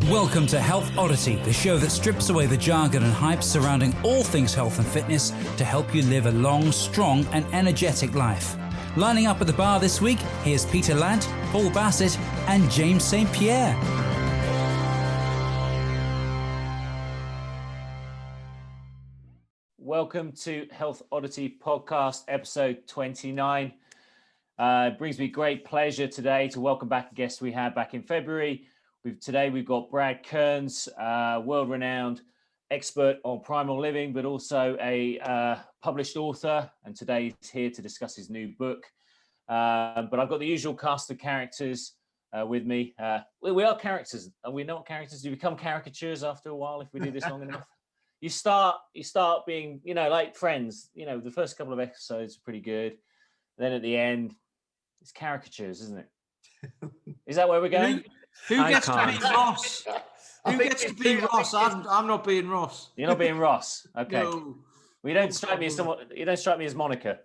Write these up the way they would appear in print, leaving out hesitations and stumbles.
Welcome to Health Oddity, the show that strips away the jargon and hype surrounding all things health and fitness to help you live a long, strong and energetic life. Lining up at the bar this week, here's Peter Lant, Paul Bassett and James St. Pierre. Welcome to Health Oddity Podcast, episode 29. It brings me great pleasure today to welcome back a guest we had back in February. Today we've got Brad Kearns, world-renowned expert on primal living, but also a published author. And today he's here to discuss his new book. But I've got the usual cast of characters with me. We are characters. Are we not characters? Do we become caricatures after a while if we do this long enough? You start being, like Friends. The first couple of episodes are pretty good. Then at the end, it's caricatures, isn't it? Is that where we're going? Who gets to be Ross? Who gets to be Ross? I'm not being Ross. You're not being Ross. Okay. No. Well, you don't strike me as someone. You don't strike me as Monica.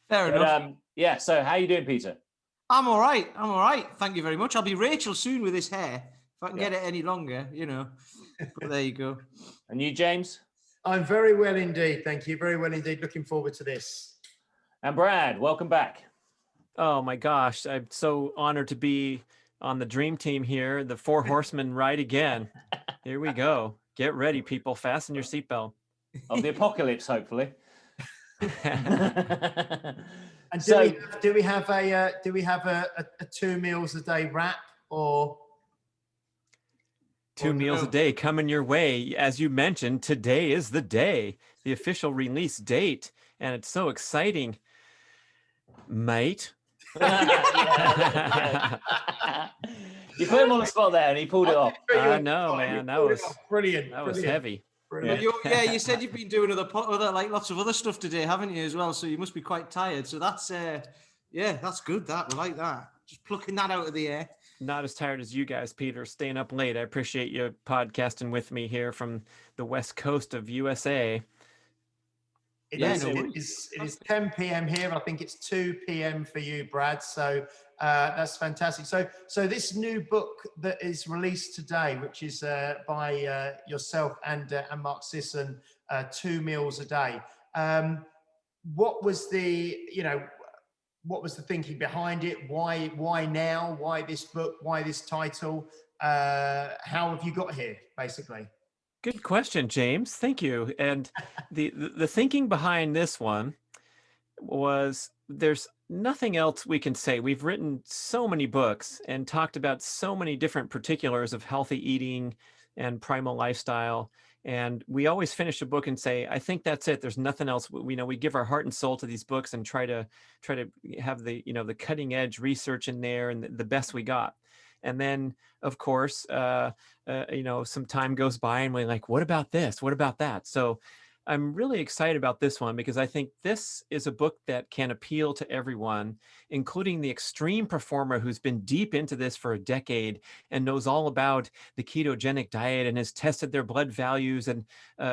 Fair enough. Yeah. So, how you doing, Peter? I'm all right. Thank you very much. I'll be Rachel soon with this hair. If I can get it any longer, But there you go. And you, James? I'm very well indeed. Thank you. Very well indeed. Looking forward to this. And Brad, welcome back. Oh my gosh, I'm so honored to be on the dream team here. The Four Horsemen ride again. Here we go. Get ready, people. Fasten your seatbelt. Of the apocalypse, hopefully. And do we have a 2 meals a day wrap or 2 meals a day coming your way? As you mentioned, today is the day, the official release date, and it's so exciting, mate. You put him on the spot there and he pulled it off. I know, man. That was brilliant. That was heavy. You said you've been doing lots of other stuff today, haven't you, as well? So you must be quite tired. So that's that's good. We like that. Just plucking that out of the air. Not as tired as you guys, Peter. Staying up late. I appreciate you podcasting with me here from the west coast of USA. It is 10 p.m. here. I think it's 2 p.m. for you, Brad. So that's fantastic. So this new book that is released today, which is by yourself and Mark Sisson, 2 meals a day. What was the thinking behind it? Why now? Why this book? Why this title? How have you got here, basically? Good question, James. Thank you. And the thinking behind this one was there's nothing else we can say. We've written so many books and talked about so many different particulars of healthy eating and primal lifestyle. And we always finish a book and say, I think that's it. There's nothing else. We give our heart and soul to these books and try to have the cutting edge research in there and the best we got. And then, of course, some time goes by and we're like, what about this? What about that? So I'm really excited about this one because I think this is a book that can appeal to everyone, including the extreme performer who's been deep into this for a decade and knows all about the ketogenic diet and has tested their blood values and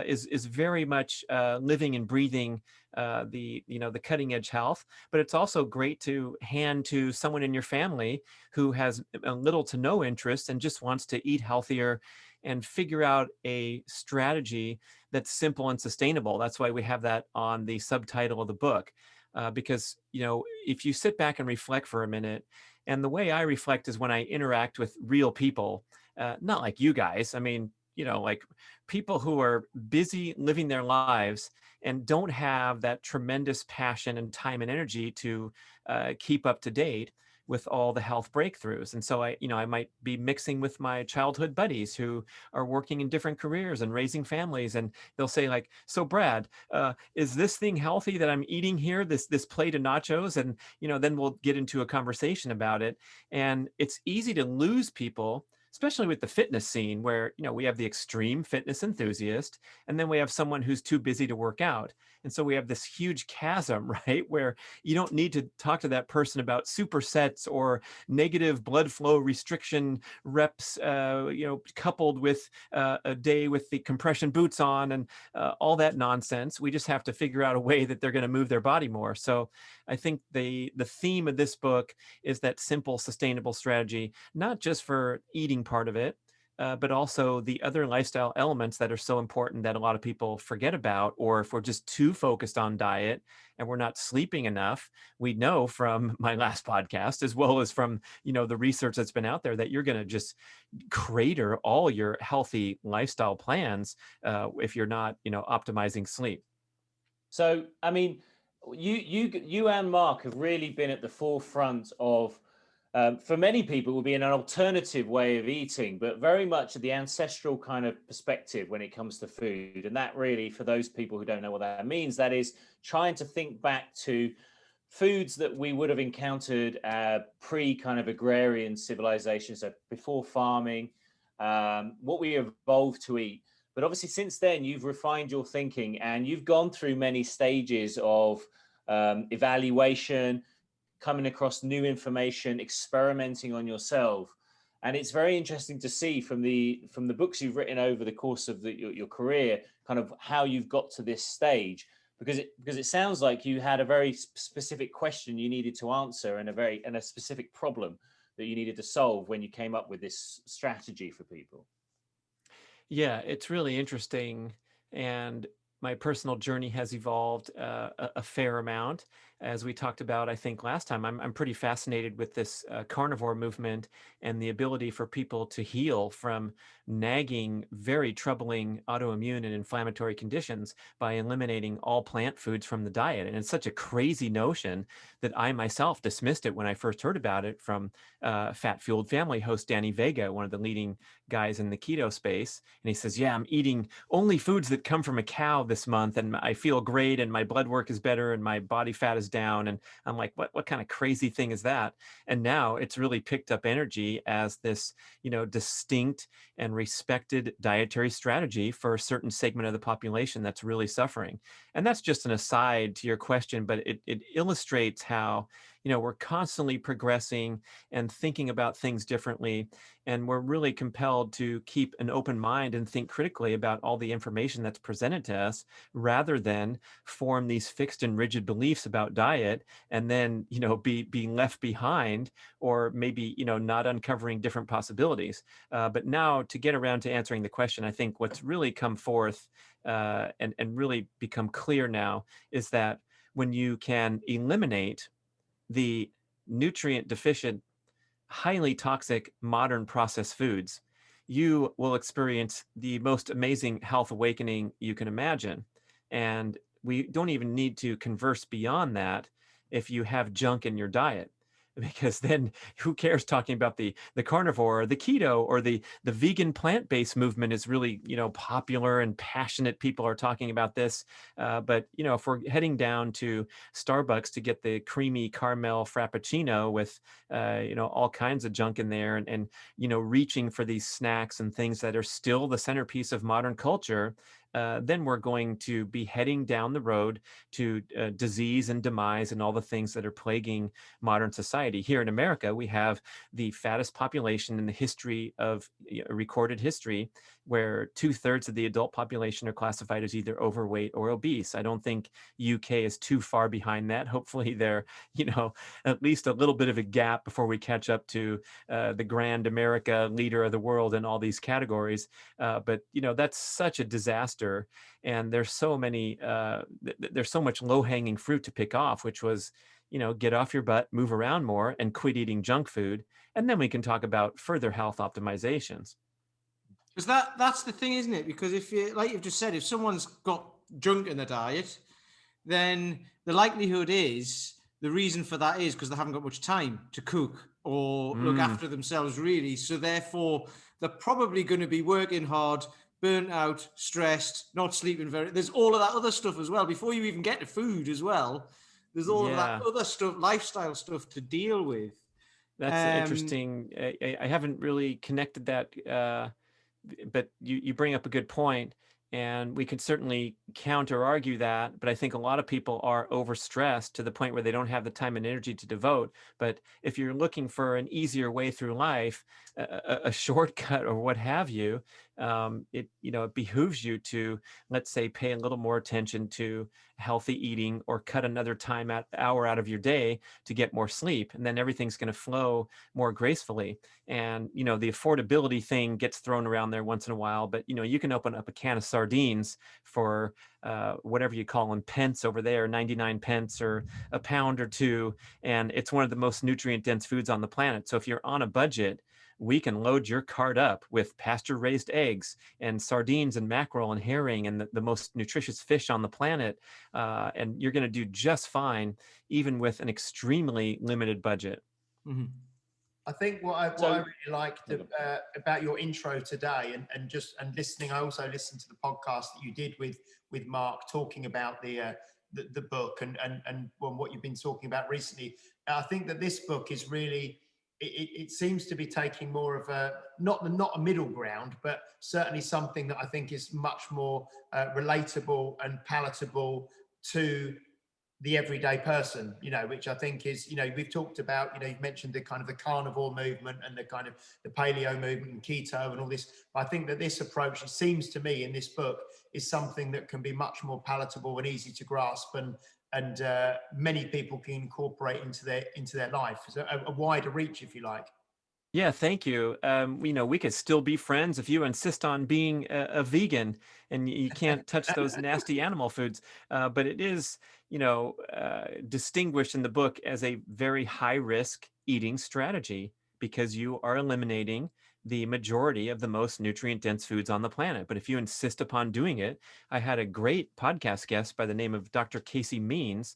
is very much living and breathing the cutting edge health. But it's also great to hand to someone in your family who has little to no interest and just wants to eat healthier and figure out a strategy that's simple and sustainable. That's why we have that on the subtitle of the book. Because, if you sit back and reflect for a minute, and the way I reflect is when I interact with real people, not like you guys. I mean, like people who are busy living their lives and don't have that tremendous passion and time and energy to keep up to date with all the health breakthroughs. And so I might be mixing with my childhood buddies who are working in different careers and raising families. And they'll say like, so Brad, is this thing healthy that I'm eating here, this plate of nachos? And, then we'll get into a conversation about it. And it's easy to lose people, especially with the fitness scene where, we have the extreme fitness enthusiast, and then we have someone who's too busy to work out. And so we have this huge chasm, right? Where you don't need to talk to that person about supersets or negative blood flow restriction reps, coupled with a day with the compression boots on and all that nonsense. We just have to figure out a way that they're going to move their body more. So I think the theme of this book is that simple, sustainable strategy, not just for eating part of it, but also the other lifestyle elements that are so important that a lot of people forget about, or if we're just too focused on diet and we're not sleeping enough. We know from my last podcast, as well as from, the research that's been out there, that you're going to just crater all your healthy lifestyle plans if you're not, optimizing sleep. So, I mean, you and Mark have really been at the forefront of, for many people, it would be an alternative way of eating, but very much the ancestral kind of perspective when it comes to food. And that really, for those people who don't know what that means, that is trying to think back to foods that we would have encountered pre kind of agrarian civilization, so before farming, what we evolved to eat. But obviously, since then, you've refined your thinking and you've gone through many stages of evaluation, coming across new information, experimenting on yourself. And it's very interesting to see from the books you've written over the course of your career, kind of how you've got to this stage, because it sounds like you had a very specific question you needed to answer and a specific problem that you needed to solve when you came up with this strategy for people. Yeah, it's really interesting. And my personal journey has evolved a fair amount. As we talked about, I think last time, I'm pretty fascinated with this carnivore movement and the ability for people to heal from nagging, very troubling autoimmune and inflammatory conditions by eliminating all plant foods from the diet. And it's such a crazy notion that I myself dismissed it when I first heard about it from Fat Fueled Family host Danny Vega, one of the leading guys in the keto space. And he says, yeah, I'm eating only foods that come from a cow this month and I feel great and my blood work is better and my body fat is down. And I'm like, what kind of crazy thing is that? And now it's really picked up energy as this, distinct and respected dietary strategy for a certain segment of the population that's really suffering. And that's just an aside to your question, but it illustrates how, we're constantly progressing and thinking about things differently. And we're really compelled to keep an open mind and think critically about all the information that's presented to us, rather than form these fixed and rigid beliefs about diet and then, be left behind, or maybe, not uncovering different possibilities. But now, to get around to answering the question, I think what's really come forth and really become clear now is that when you can eliminate the nutrient deficient, highly toxic modern processed foods, you will experience the most amazing health awakening you can imagine. And we don't even need to converse beyond that if you have junk in your diet, because then who cares talking about the carnivore or the keto or the vegan plant-based movement is really, popular and passionate. People are talking about this. But, if we're heading down to Starbucks to get the creamy caramel frappuccino with, all kinds of junk in there and reaching for these snacks and things that are still the centerpiece of modern culture, then we're going to be heading down the road to disease and demise and all the things that are plaguing modern society. Here in America, we have the fattest population in the history of recorded history, where 2/3 of the adult population are classified as either overweight or obese. I don't think UK is too far behind that. Hopefully they're, at least a little bit of a gap before we catch up to the grand America leader of the world in all these categories. But, that's such a disaster. And there's so many, there's so much low hanging fruit to pick off, which was, get off your butt, move around more, and quit eating junk food. And then we can talk about further health optimizations. Because that's the thing, isn't it? Because if you, like you've just said, if someone's got junk in their diet, then the likelihood is the reason for that is because they haven't got much time to cook or look after themselves, really. So therefore, they're probably going to be working hard, burnt out, stressed, not sleeping very. There's all of that other stuff as well. Before you even get to food as well, there's all of that other stuff, lifestyle stuff to deal with. That's interesting. I haven't really connected that, but you bring up a good point. And we could certainly counter argue that, but I think a lot of people are overstressed to the point where they don't have the time and energy to devote. But if you're looking for an easier way through life, a shortcut or what have you, it behooves you to, let's say, pay a little more attention to healthy eating, or cut another hour out of your day to get more sleep, and then everything's going to flow more gracefully. And the affordability thing gets thrown around there once in a while, but you can open up a can of sardines for whatever you call them, pence over there, 99 pence or a pound or two, and it's one of the most nutrient dense foods on the planet. So if you're on a budget, we can load your cart up with pasture raised eggs and sardines and mackerel and herring and the most nutritious fish on the planet, and you're going to do just fine even with an extremely limited budget. Mm-hmm. I think what I really liked about your intro today, and listening, I also listened to the podcast that you did with Mark, talking about the book and what you've been talking about recently. I think that this book is really, it seems to be taking more of a not a middle ground, but certainly something that I think is much more relatable and palatable to the everyday person, which I think is, we've talked about, you've mentioned the kind of the carnivore movement and the kind of the paleo movement and keto and all this. But I think that this approach, it seems to me in this book, is something that can be much more palatable and easy to grasp, and many people can incorporate into their life. So a wider reach, if you like. Yeah, thank you. We could still be friends if you insist on being a vegan and you can't touch those nasty animal foods. But it is, distinguished in the book as a very high risk eating strategy, because you are eliminating the majority of the most nutrient dense foods on the planet. But if you insist upon doing it, I had a great podcast guest by the name of Dr. Casey Means.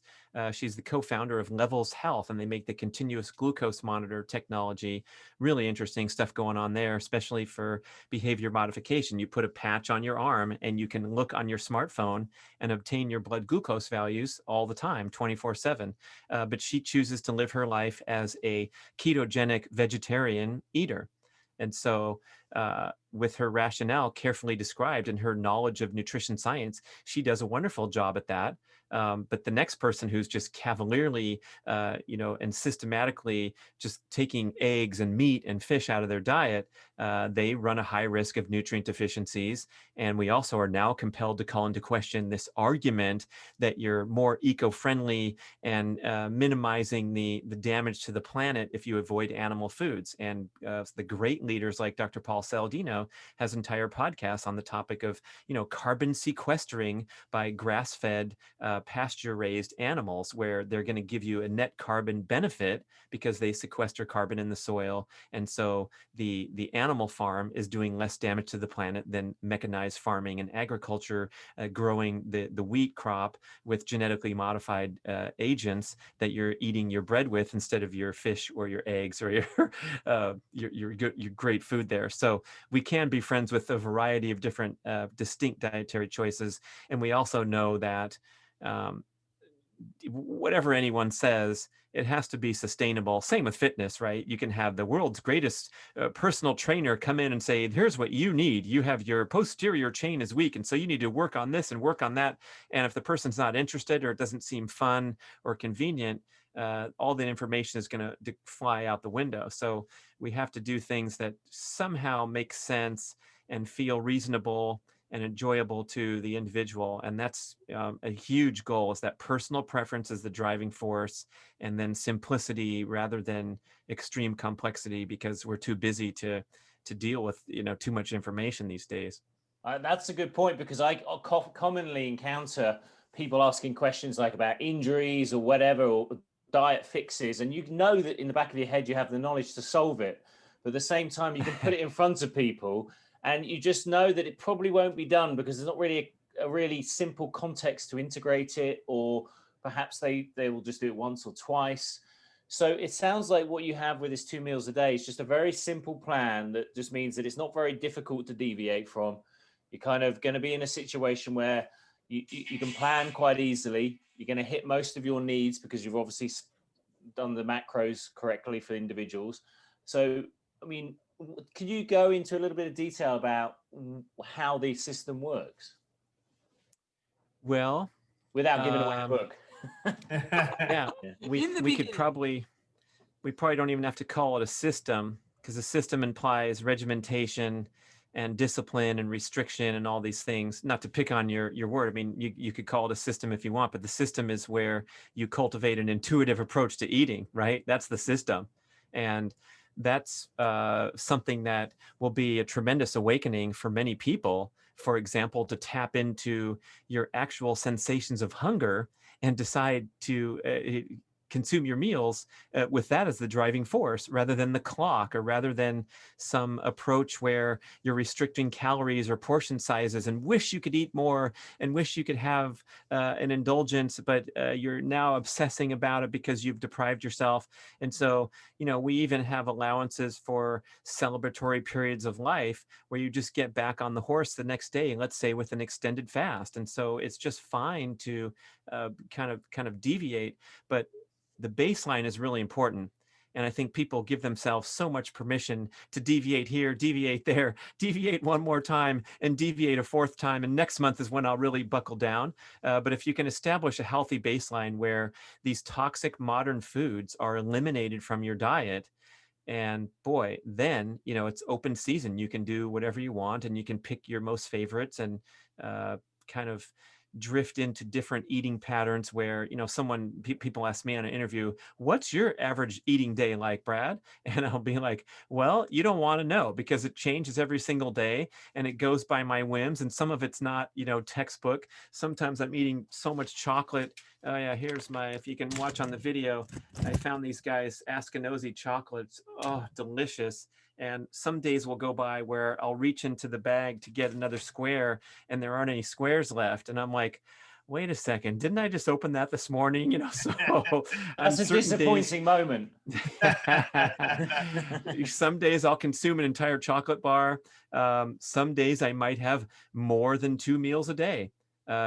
She's the co-founder of Levels Health, and they make the continuous glucose monitor technology. Really interesting stuff going on there, especially for behavior modification. You put a patch on your arm and you can look on your smartphone and obtain your blood glucose values all the time, 24/7. But she chooses to live her life as a ketogenic vegetarian eater. And so, with her rationale carefully described and her knowledge of nutrition science, she does a wonderful job at that. But the next person who's just cavalierly, and systematically just taking eggs and meat and fish out of their diet, they run a high risk of nutrient deficiencies. And we also are now compelled to call into question this argument that you're more eco-friendly and minimizing the damage to the planet if you avoid animal foods. And the great leaders like Dr. Paul Saladino has entire podcasts on the topic of, carbon sequestering by grass-fed, pasture-raised animals, where they're going to give you a net carbon benefit because they sequester carbon in the soil. And so the animal farm is doing less damage to the planet than mechanized farming and agriculture, growing the wheat crop with genetically modified agents that you're eating your bread with instead of your fish or your eggs or your great food there. So we can be friends with a variety of different distinct dietary choices. And we also know that whatever anyone says, it has to be sustainable. Same with fitness, right? You can have the world's greatest personal trainer come in and say, here's what you need. You have your posterior chain is weak, and so you need to work on this and work on that. And if the person's not interested, or it doesn't seem fun or convenient, all the information is going to fly out the window. So we have to do things that somehow make sense and feel reasonable and enjoyable to the individual. And that's a huge goal, is that personal preference is the driving force, and then simplicity rather than extreme complexity, because we're too busy to deal with too much information these days. That's a good point, because I commonly encounter people asking questions like about injuries or whatever, or diet fixes, and you know that in the back of your head you have the knowledge to solve it, but at the same time you can put it in front of people and you just know that it probably won't be done because there's not really a really simple context to integrate it, or perhaps they will just do it once or twice. So it sounds like what you have with this 2 meals a day is just a very simple plan that just means that it's not very difficult to deviate from. You're kind of going to be in a situation where you can plan quite easily. You're going to hit most of your needs because you've obviously done the macros correctly for individuals. So, I mean, can you go into a little bit of detail about how the system works? Well, without giving away the book. yeah, we probably don't even have to call it a system, because a system implies regimentation and discipline and restriction and all these things. Not to pick on your word. I mean, you could call it a system if you want, but the system is where you cultivate an intuitive approach to eating, right? That's the system. And that's something that will be a tremendous awakening for many people. For example, to tap into your actual sensations of hunger and decide to consume your meals with that as the driving force, rather than the clock, or rather than some approach where you're restricting calories or portion sizes and wish you could eat more and wish you could have an indulgence, but you're now obsessing about it because you've deprived yourself. And so, we even have allowances for celebratory periods of life where you just get back on the horse the next day, let's say with an extended fast. And so it's just fine to kind of deviate, but the baseline is really important. And I think people give themselves so much permission to deviate here, deviate there, deviate one more time, and deviate a fourth time. And next month is when I'll really buckle down. But if you can establish a healthy baseline where these toxic modern foods are eliminated from your diet, and boy, then, it's open season. You can do whatever you want, and you can pick your most favorites and kind of drift into different eating patterns where, people ask me on an interview, what's your average eating day like, Brad? And I'll be like, well, you don't want to know, because it changes every single day and it goes by my whims. And some of it's not, textbook. Sometimes I'm eating so much chocolate. Oh yeah, here's if you can watch on the video, I found these guys Askinosie chocolates. Oh, delicious. And some days will go by where I'll reach into the bag to get another square and there aren't any squares left. And I'm like, wait a second, didn't I just open that this morning? So that's a disappointing moment. Some days I'll consume an entire chocolate bar. Some days I might have more than 2 meals a day.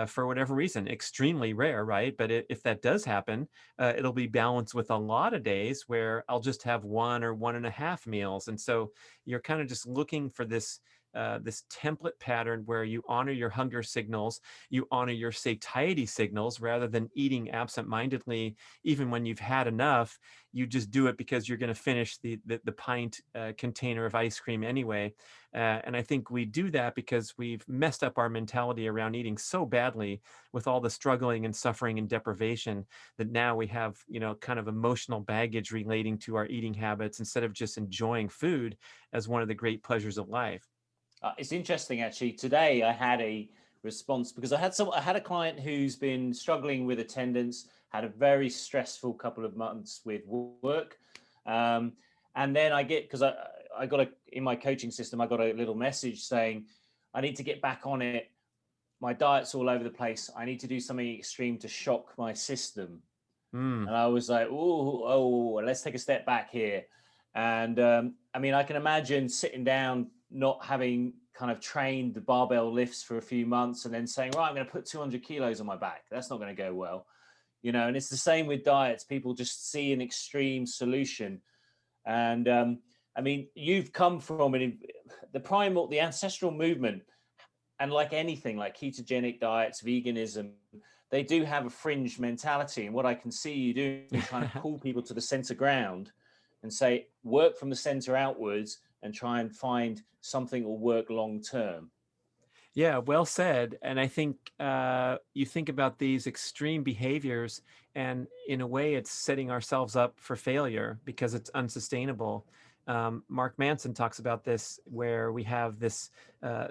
For whatever reason, extremely rare, right? But if that does happen, it'll be balanced with a lot of days where I'll just have 1 or 1.5 meals. And so you're kind of just looking for this template pattern where you honor your hunger signals, you honor your satiety signals, rather than eating absentmindedly. Even when you've had enough, you just do it because you're going to finish the pint container of ice cream anyway. And I think we do that because we've messed up our mentality around eating so badly with all the struggling and suffering and deprivation, that now we have, kind of emotional baggage relating to our eating habits, instead of just enjoying food as one of the great pleasures of life. It's interesting, actually. Today I had a response because I had a client who's been struggling with attendance, had a very stressful couple of months with work, and then because I got in my coaching system, I got a little message saying I need to get back on it. My diet's all over the place. I need to do something extreme to shock my system. And I was like, oh, let's take a step back here. And I mean, I can imagine sitting down, not having kind of trained the barbell lifts for a few months, and then saying, right, I'm going to put 200 kilos on my back. That's not going to go well, and it's the same with diets. People just see an extreme solution. And I mean, you've come from the primal, the ancestral movement, and like anything, like ketogenic diets, veganism, they do have a fringe mentality. And what I can see you doing is trying to pull people to the center ground and say, work from the center outwards and try and find something that will work long term. Yeah, well said. And I think you think about these extreme behaviors, and in a way, it's setting ourselves up for failure because it's unsustainable. Mark Manson talks about this, where we have this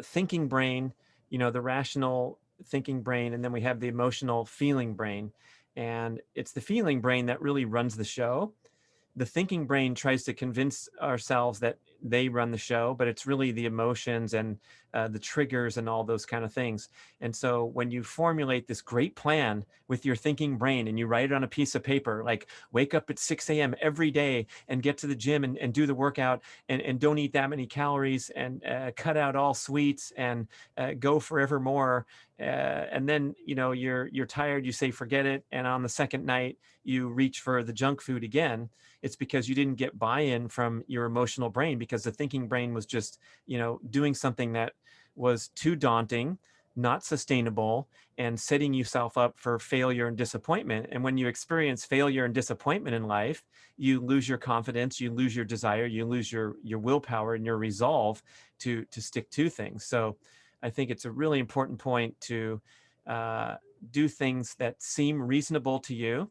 thinking brain, the rational thinking brain, and then we have the emotional feeling brain. And it's the feeling brain that really runs the show. The thinking brain tries to convince ourselves that they run the show, but it's really the emotions and the triggers and all those kind of things. And so when you formulate this great plan with your thinking brain and you write it on a piece of paper, like wake up at 6 a.m. every day and get to the gym and do the workout and don't eat that many calories and cut out all sweets and go forever more. And then, you're tired, you say, forget it. And on the second night, you reach for the junk food again. It's because you didn't get buy-in from your emotional brain, because the thinking brain was just, doing something that was too daunting, not sustainable, and setting yourself up for failure and disappointment. And when you experience failure and disappointment in life, you lose your confidence, you lose your desire, you lose your willpower and your resolve to stick to things. So I think it's a really important point to do things that seem reasonable to you,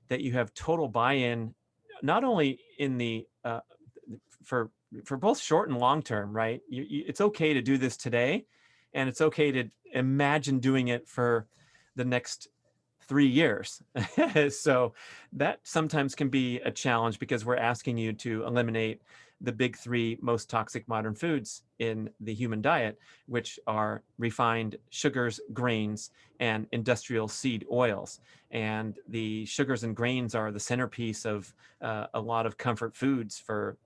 that you have total buy-in, not only in the for both short and long term, right? It's okay to do this today, and it's okay to imagine doing it for the next 3 years. So that sometimes can be a challenge because we're asking you to eliminate the big three most toxic modern foods in the human diet, which are refined sugars, grains, and industrial seed oils. And the sugars and grains are the centerpiece of a lot of comfort foods for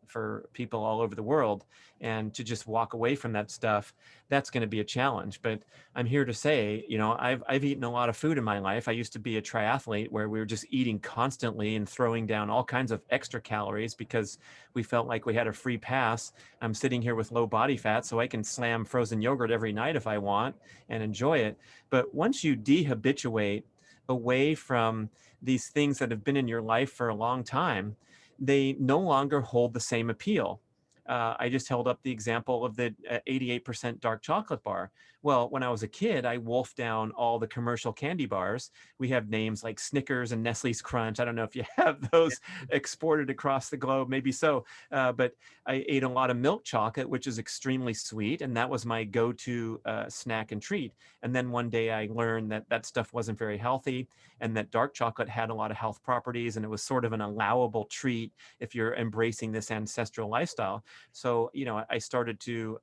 people all over the world. And to just walk away from that stuff, that's going to be a challenge. But I'm here to say, I've eaten a lot of food in my life. I used to be a triathlete where we were just eating constantly and throwing down all kinds of extra calories because we felt like we had a free pass. I'm sitting here with low body fat, so I can slam frozen yogurt every night if I want and enjoy it. But once you dehabituate away from these things that have been in your life for a long time, they no longer hold the same appeal. I just held up the example of the 88% dark chocolate bar. Well, when I was a kid, I wolfed down all the commercial candy bars. We have names like Snickers and Nestle's Crunch. I don't know if you have those exported across the globe, maybe so. But I ate a lot of milk chocolate, which is extremely sweet. And that was my go-to snack and treat. And then one day I learned that that stuff wasn't very healthy and that dark chocolate had a lot of health properties. And it was sort of an allowable treat if you're embracing this ancestral lifestyle. So, I started to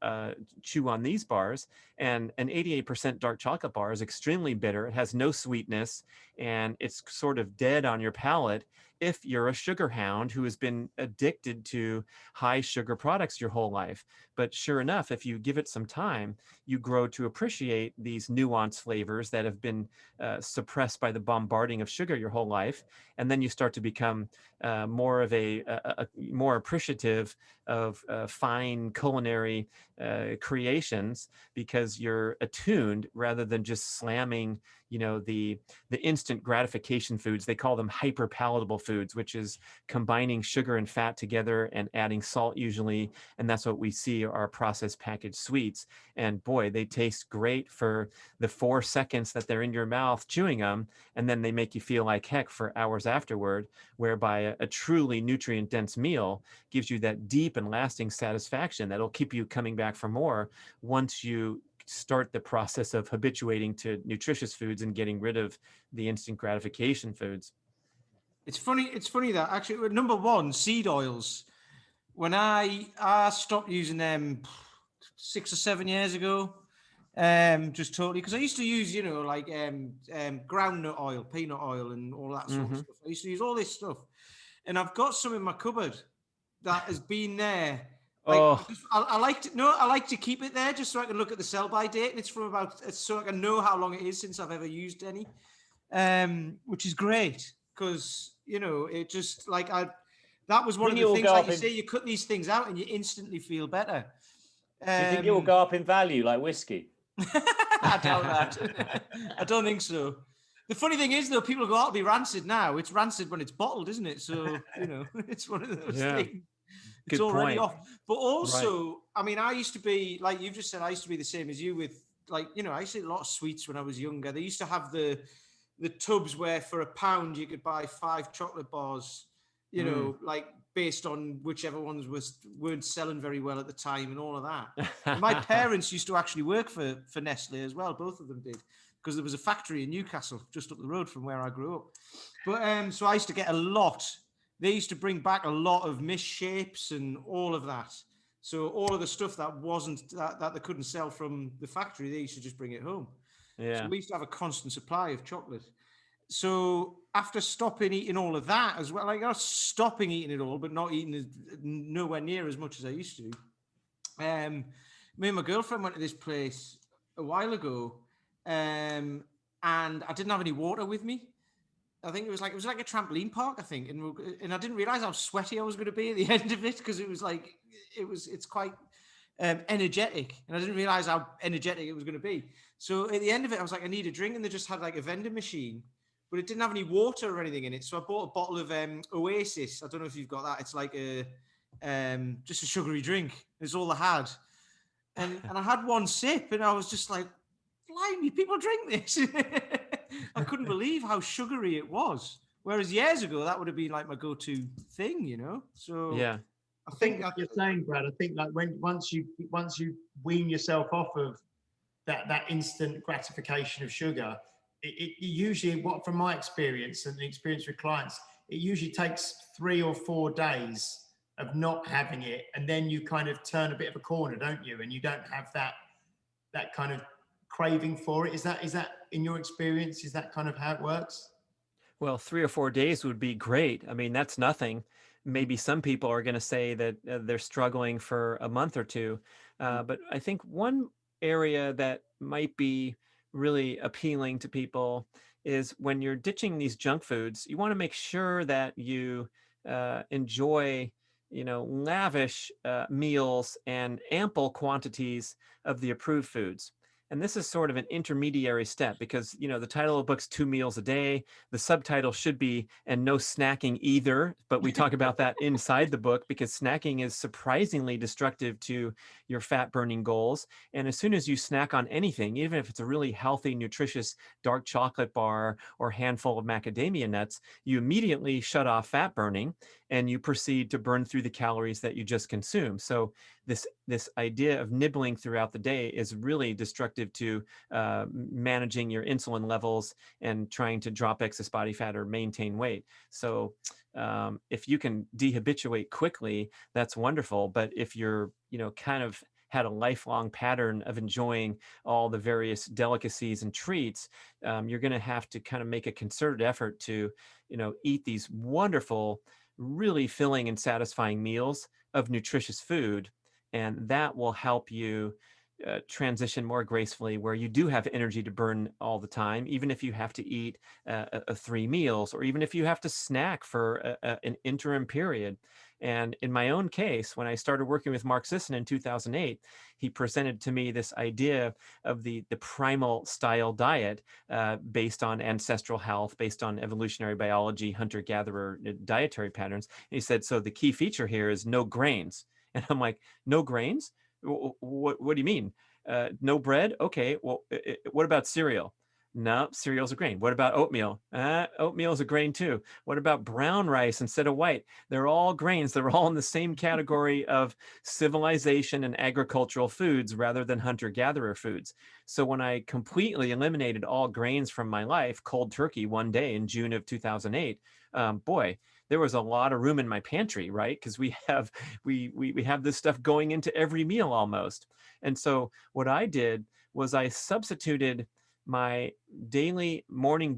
chew on these bars, and an 88% dark chocolate bar is extremely bitter. It has no sweetness, and it's sort of dead on your palate if you're a sugar hound who has been addicted to high sugar products your whole life. But sure enough, if you give it some time, you grow to appreciate these nuanced flavors that have been suppressed by the bombarding of sugar your whole life. And then you start to become more of a more appreciative of fine culinary creations because you're attuned rather than just slamming, the instant gratification foods. They call them hyper palatable foods, which is combining sugar and fat together and adding salt usually. And that's what we see are processed packaged sweets. And boy, they taste great for the 4 seconds that they're in your mouth chewing them. And then they make you feel like heck for hours afterward, whereby a truly nutrient dense meal gives you that deep and lasting satisfaction that'll keep you coming back for more once you start the process of habituating to nutritious foods and getting rid of the instant gratification foods. It's funny that actually, number one, seed oils. When I stopped using them 6 or 7 years ago, just totally, because I used to use, like groundnut oil, peanut oil, and all that sort of stuff. I used to use all this stuff, and I've got some in my cupboard that has been there. Like, I like to keep it there just so I can look at the sell-by date, and it's from so I can know how long it is since I've ever used any, which is great because it just like that was one of the things, like you say, you cut these things out and you instantly feel better. Do you think it will go up in value like whiskey? I doubt that. I don't think so. The funny thing is, though, people go, "Oh, it'll be rancid now." It's rancid when it's bottled, isn't it? So, it's one of those things. It's already off. But also, I mean, I used to be, like you've just said, I used to be the same as you with, like, I used to eat a lot of sweets when I was younger. They used to have the tubs where for £1 you could buy 5 chocolate bars, like based on whichever ones weren't selling very well at the time and all of that. And my parents used to actually work for Nestle as well. Both of them did, because there was a factory in Newcastle just up the road from where I grew up. But so I used to get a lot. They used to bring back a lot of misshapes and all of that. So all of the stuff that wasn't that they couldn't sell from the factory, they used to just bring it home. Yeah. So we used to have a constant supply of chocolate. So after stopping eating all of that as well, like not stopping eating it all, but not eating nowhere near as much as I used to. Me and my girlfriend went to this place a while ago, and I didn't have any water with me. I think it was like a trampoline park, I think, and I didn't realize how sweaty I was going to be at the end of it, because it's quite energetic, and I didn't realize how energetic it was going to be. So at the end of it, I was like, I need a drink, and they just had like a vending machine, but it didn't have any water or anything in it. So I bought a bottle of Oasis. I don't know if you've got that. It's like a just a sugary drink. It's all I had, and I had one sip, and I was just like, blimey, people drink this. I couldn't believe how sugary it was. Whereas years ago, that would have been like my go-to thing, you know. So Yeah. I I think think what you're saying, Brad. I think like once you wean yourself off of that instant gratification of sugar, it usually, what from my experience and the experience with clients, it usually takes 3 or 4 days of not having it, and then you kind of turn a bit of a corner, don't you? And you don't have that kind of craving for it. Is that in your experience? Is that kind of how it works? Well, 3 or 4 days would be great. I mean, that's nothing. Maybe some people are going to say that they're struggling for a month or two. But I think one area that might be really appealing to people is when you're ditching these junk foods, you want to make sure that you enjoy, lavish meals and ample quantities of the approved foods. And this is sort of an intermediary step because, the title of the book's 2 meals a day. The subtitle should be, and no snacking either. But we talk about that inside the book because snacking is surprisingly destructive to your fat burning goals. And as soon as you snack on anything, even if it's a really healthy, nutritious dark chocolate bar or handful of macadamia nuts, you immediately shut off fat burning and you proceed to burn through the calories that you just consumed. So this idea of nibbling throughout the day is really destructive to managing your insulin levels and trying to drop excess body fat or maintain weight. So if you can dehabituate quickly, that's wonderful. But if you're, kind of had a lifelong pattern of enjoying all the various delicacies and treats, you're going to have to kind of make a concerted effort to, eat these wonderful, really filling and satisfying meals of nutritious food. And that will help you transition more gracefully where you do have energy to burn all the time, even if you have to eat 3 meals, or even if you have to snack for an interim period. And in my own case, when I started working with Mark Sisson in 2008, he presented to me this idea of the primal style diet based on ancestral health, based on evolutionary biology, hunter-gatherer dietary patterns. And he said, so the key feature here is no grains. And I'm like, no grains? What do you mean? No bread? Okay, well, what about cereal? No, cereal's a grain. What about oatmeal? Oatmeal is a grain too. What about brown rice instead of white? They're all grains. They're all in the same category of civilization and agricultural foods rather than hunter-gatherer foods. So when I completely eliminated all grains from my life, cold turkey one day in June of 2008, boy, there was a lot of room in my pantry, right? Because we have this stuff going into every meal almost. And so what I did was I substituted my daily morning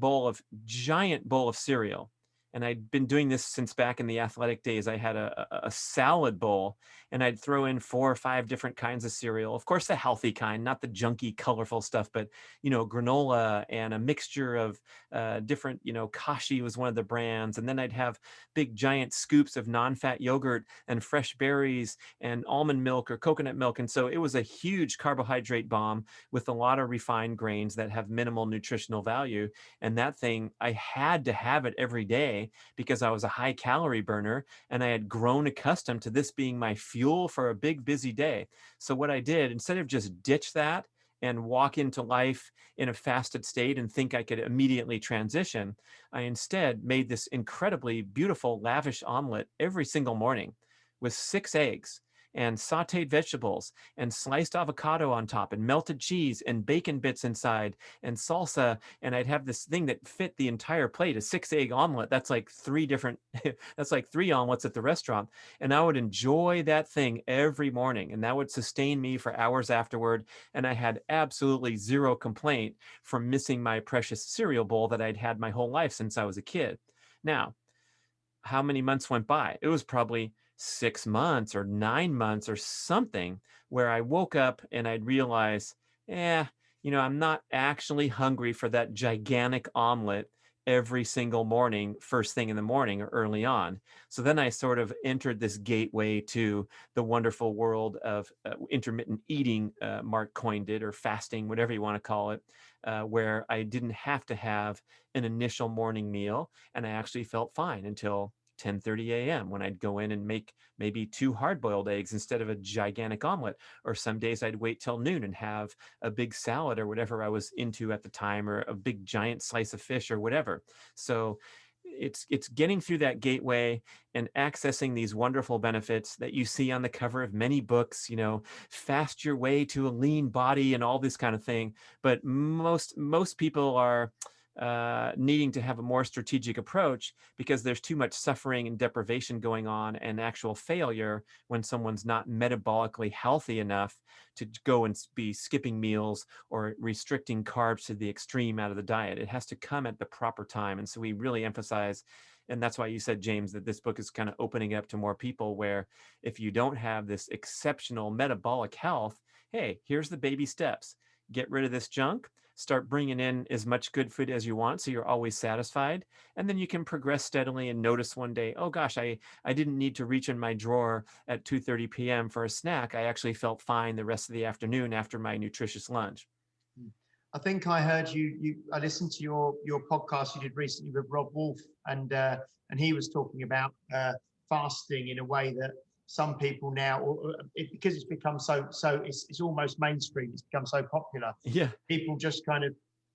giant bowl of cereal. And I'd been doing this since back in the athletic days. I had a salad bowl, and I'd throw in 4 or 5 different kinds of cereal. Of course, the healthy kind, not the junky, colorful stuff, but, granola and a mixture of different, Kashi was one of the brands. And then I'd have big, giant scoops of non-fat yogurt and fresh berries and almond milk or coconut milk. And so it was a huge carbohydrate bomb with a lot of refined grains that have minimal nutritional value. And that thing, I had to have it every day because I was a high calorie burner and I had grown accustomed to this being my fuel for a big, busy day. So what I did, instead of just ditch that and walk into life in a fasted state and think I could immediately transition, I instead made this incredibly beautiful, lavish omelet every single morning with 6 eggs and sauteed vegetables and sliced avocado on top and melted cheese and bacon bits inside and salsa. And I'd have this thing that fit the entire plate, a 6-egg omelet. That's like 3 different, that's like 3 omelets at the restaurant. And I would enjoy that thing every morning, and that would sustain me for hours afterward. And I had absolutely zero complaint from missing my precious cereal bowl that I'd had my whole life since I was a kid. Now, how many months went by? It was probably 6 months or 9 months or something where I woke up and I'd realize, I'm not actually hungry for that gigantic omelet every single morning, first thing in the morning or early on. So then I sort of entered this gateway to the wonderful world of intermittent eating, Mark coined it, or fasting, whatever you want to call it, where I didn't have to have an initial morning meal, and I actually felt fine until 10:30 a.m. when I'd go in and make maybe 2 hard-boiled eggs instead of a gigantic omelet. Or some days I'd wait till noon and have a big salad or whatever I was into at the time, or a big giant slice of fish or whatever. So it's getting through that gateway and accessing these wonderful benefits that you see on the cover of many books, fast your way to a lean body and all this kind of thing. But most people are needing to have a more strategic approach, because there's too much suffering and deprivation going on, and actual failure when someone's not metabolically healthy enough to go and be skipping meals or restricting carbs to the extreme out of the diet. It has to come at the proper time. And so we really emphasize, and that's why you said, James, that this book is kind of opening up to more people, where if you don't have this exceptional metabolic health, hey, here's the baby steps. Get rid of this junk, start bringing in as much good food as you want so you're always satisfied, and then you can progress steadily and notice one day, oh gosh, I didn't need to reach in my drawer at 2:30 p.m. for a snack. I actually felt fine the rest of the afternoon after my nutritious lunch. I think I heard I listened to your podcast you did recently with Rob Wolf, and he was talking about fasting in a way that some people now, because it's become so it's almost mainstream. It's become so popular. Yeah, people just kind of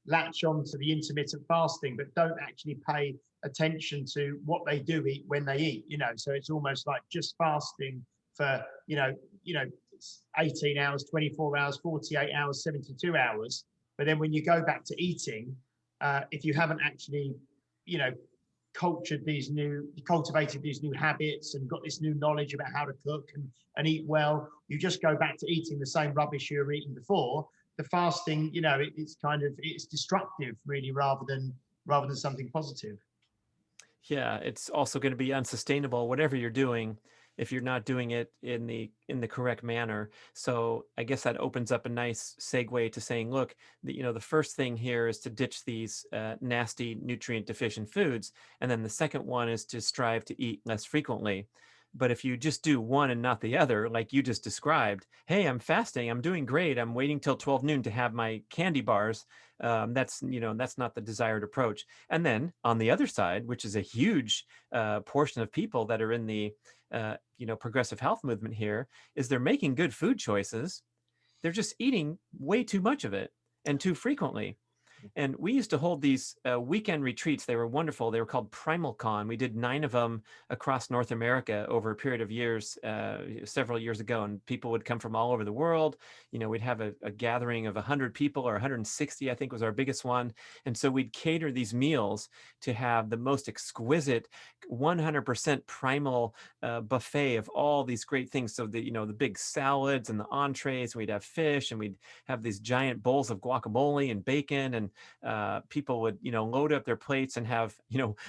latch on to the intermittent fasting, but don't actually pay attention to what they do eat when they eat. So it's almost like just fasting for 18 hours, 24 hours, 48 hours, 72 hours. But then when you go back to eating, if you haven't actually, cultivated these new habits and got this new knowledge about how to cook and eat well, you just go back to eating the same rubbish you were eating before. The fasting, it's destructive really, rather than something positive. Yeah, it's also going to be unsustainable, whatever you're doing, if you're not doing it in the correct manner. So I guess that opens up a nice segue to saying, look, the first thing here is to ditch these nasty nutrient deficient foods, and then the second one is to strive to eat less frequently. But if you just do one and not the other, like you just described, hey, I'm fasting, I'm doing great, I'm waiting till 12 noon to have my candy bars. That's not the desired approach. And then on the other side, which is a huge portion of people that are in the progressive health movement here, is they're making good food choices. They're just eating way too much of it and too frequently. And we used to hold these weekend retreats. They were wonderful. They were called Primal Con. We did 9 of them across North America over a period of years, several years ago. And people would come from all over the world. We'd have a gathering of 100 people, or 160, I think was our biggest one. And so we'd cater these meals to have the most exquisite 100% primal buffet of all these great things. So the big salads and the entrees, we'd have fish, and we'd have these giant bowls of guacamole and bacon, and people would load up their plates and have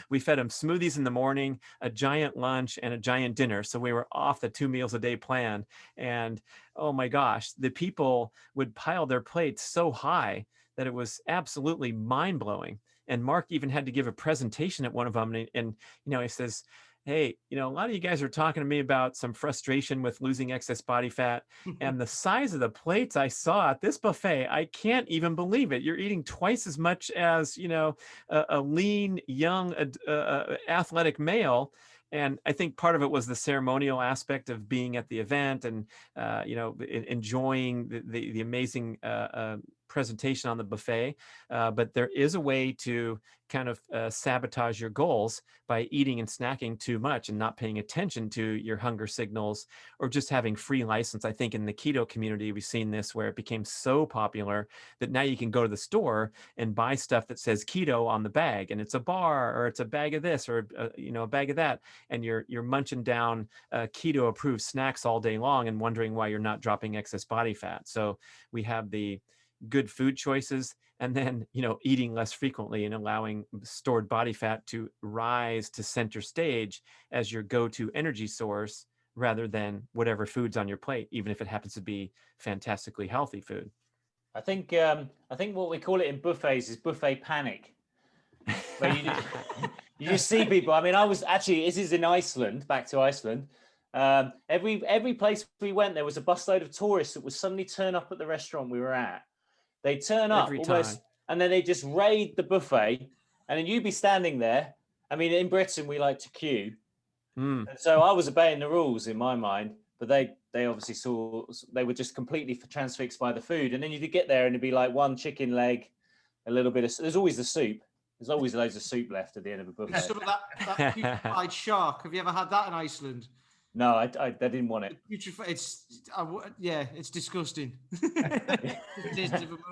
we fed them smoothies in the morning, a giant lunch, and a giant dinner. So we were off the 2 meals a day plan. And oh my gosh, the people would pile their plates so high that it was absolutely mind-blowing. And Mark even had to give a presentation at one of them, and he says, hey, a lot of you guys are talking to me about some frustration with losing excess body fat, and the size of the plates I saw at this buffet, I can't even believe it. You're eating twice as much as, a lean, young, athletic male. And I think part of it was the ceremonial aspect of being at the event and, enjoying the amazing presentation on the buffet. But there is a way to kind of sabotage your goals by eating and snacking too much and not paying attention to your hunger signals, or just having free license. I think in the keto community, we've seen this where it became so popular that now you can go to the store and buy stuff that says keto on the bag, and it's a bar, or it's a bag of this, or a bag of that, and you're munching down keto approved snacks all day long and wondering why you're not dropping excess body fat. So we have the good food choices, and then eating less frequently and allowing stored body fat to rise to center stage as your go-to energy source, rather than whatever food's on your plate, even if it happens to be fantastically healthy food. I think what we call it in buffets is buffet panic, But you just see people. I mean, I was actually, this is in Iceland, back to Iceland. Every place we went, there was a busload of tourists that would suddenly turn up at the restaurant we were at. They turn up Every almost, time. and then they just raid the buffet, and then you'd be standing there. I mean, in Britain, we like to queue. Mm. And so I was obeying the rules in my mind, but they obviously saw, they were just completely transfixed by the food. And then you could get there and it'd be like one chicken leg, a little bit of, there's always the soup. There's always loads of soup left at the end of a buffet. Some of that putrefied shark. Have you ever had that in Iceland? No, I didn't want it. It's disgusting.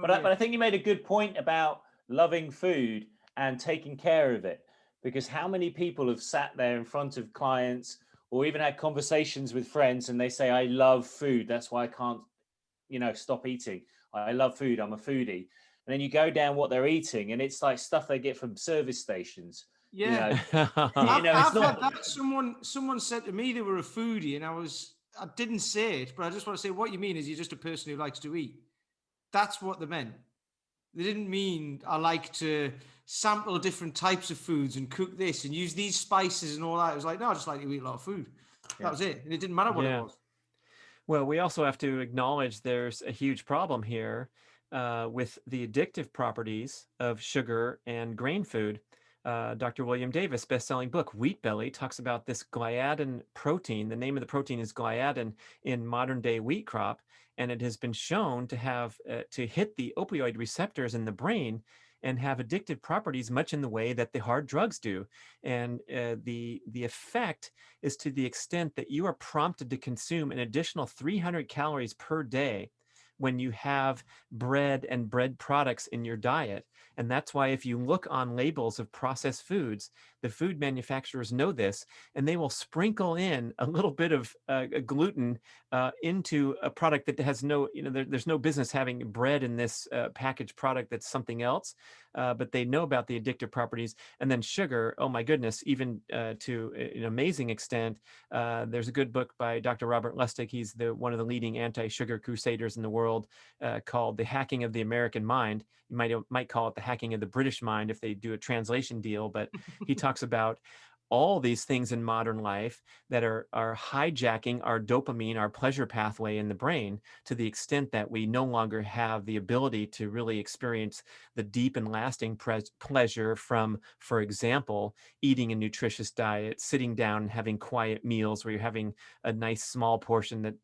But I think you made a good point about loving food and taking care of it, because how many people have sat there in front of clients or even had conversations with friends and they say, I love food, that's why I can't, stop eating. I love food, I'm a foodie. And then you go down what they're eating and it's like stuff they get from service stations. Yeah. I've had that. Someone said to me they were a foodie, and I didn't say it, but I just want to say what you mean is you're just a person who likes to eat. That's what they meant. They didn't mean I like to sample different types of foods and cook this and use these spices and all that. It was like, no, I just like to eat a lot of food. That was it. And it didn't matter what it was. Well, we also have to acknowledge there's a huge problem here with the addictive properties of sugar and grain food. Dr. William Davis, best-selling book, Wheat Belly, talks about this gliadin protein. The name of the protein is gliadin in modern-day wheat crop, and it has been shown to have to hit the opioid receptors in the brain and have addictive properties much in the way that the hard drugs do. And the effect is to the extent that you are prompted to consume an additional 300 calories per day when you have bread and bread products in your diet. And that's why if you look on labels of processed foods, the food manufacturers know this, and they will sprinkle in a little bit of gluten into a product that has no, there's no business having bread in this packaged product that's something else, but they know about the addictive properties. And then sugar, oh my goodness, even to an amazing extent. There's a good book by Dr. Robert Lustig. He's one of the leading anti-sugar crusaders in the world, called The Hacking of the American Mind. You might call it The Hacking of the British Mind if they do a translation deal, but he talks about all these things in modern life that are hijacking our dopamine, our pleasure pathway in the brain, to the extent that we no longer have the ability to really experience the deep and lasting pleasure from, for example, eating a nutritious diet, sitting down and having quiet meals where you're having a nice small portion that,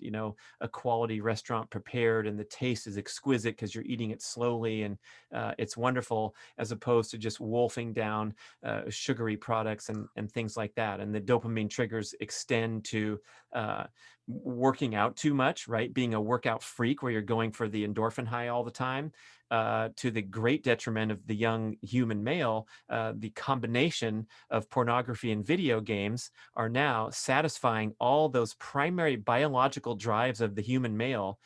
a quality restaurant prepared and the taste is exquisite because you're eating it slowly and it's wonderful, as opposed to just wolfing down sugary products and things like that. And the dopamine triggers extend to working out too much, right? Being a workout freak where you're going for the endorphin high all the time, to the great detriment of the young human male. The combination of pornography and video games are now satisfying all those primary biological drives of the human male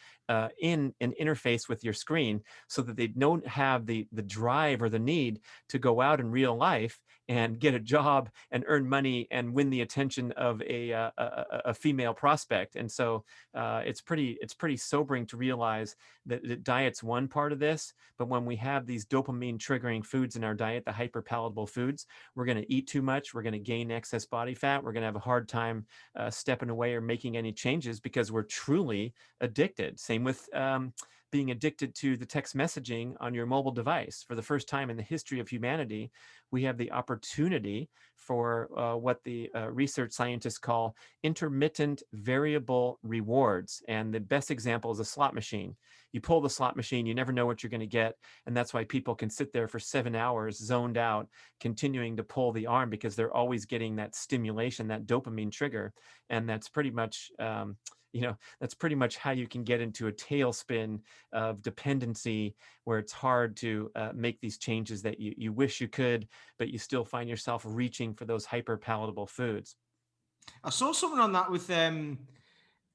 in an interface with your screen, so that they don't have the drive or the need to go out in real life and get a job and earn money and win the attention of a female prospect. And so it's pretty sobering to realize that diet's one part of this, but when we have these dopamine triggering foods in our diet, the hyper palatable foods, we're going to eat too much, we're going to gain excess body fat, we're going to have a hard time stepping away or making any changes because we're truly addicted. Same with being addicted to the text messaging on your mobile device. For the first time in the history of humanity, we have the opportunity for what the research scientists call intermittent variable rewards. And the best example is a slot machine. You pull the slot machine, you never know what you're going to get. And that's why people can sit there for 7 hours zoned out, continuing to pull the arm, because they're always getting that stimulation, that dopamine trigger. And that's pretty much that's pretty much how you can get into a tailspin of dependency, where it's hard to make these changes that you wish you could, but you still find yourself reaching for those hyper palatable foods. I saw something on that